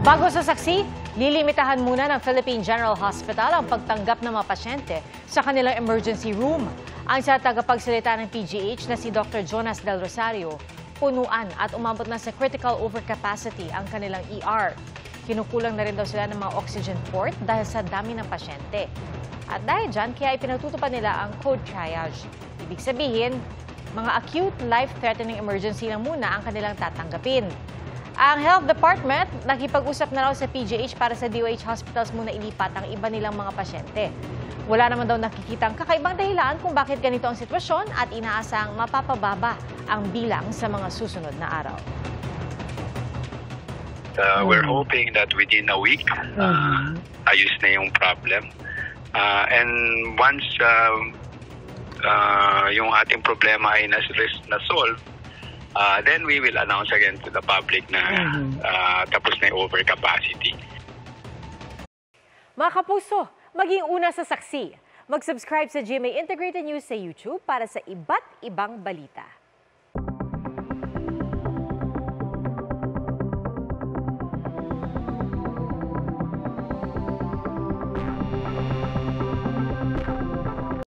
Bago sa saksi, lilimitahan muna ng Philippine General Hospital ang pagtanggap ng mga pasyente sa kanilang emergency room. Ang sa tagapagsalita ng PGH na si Dr. Jonas Del Rosario, punuan at umabot na sa critical overcapacity ang kanilang ER. Kinukulang na rin daw sila ng mga oxygen port dahil sa dami ng pasyente. At dahil dyan, kaya ipinatutupad nila ang code triage. Ibig sabihin, mga acute life-threatening emergency lang muna ang kanilang tatanggapin. Ang Health Department, nakipag-usap na raw sa PGH para sa DOH hospitals muna ilipat ang iba nilang mga pasyente. Wala naman daw nakikitang kakaibang dahilan kung bakit ganito ang sitwasyon at inaasang mapapababa ang bilang sa mga susunod na araw. We're hoping that within a week, ayos na yung problem. And once yung ating problema ay na-solve, then we will announce again to the public na tapos na yung overcapacity. Mga kapuso, maging una sa saksi. Mag-subscribe sa GMA Integrated News sa YouTube para sa iba't ibang balita.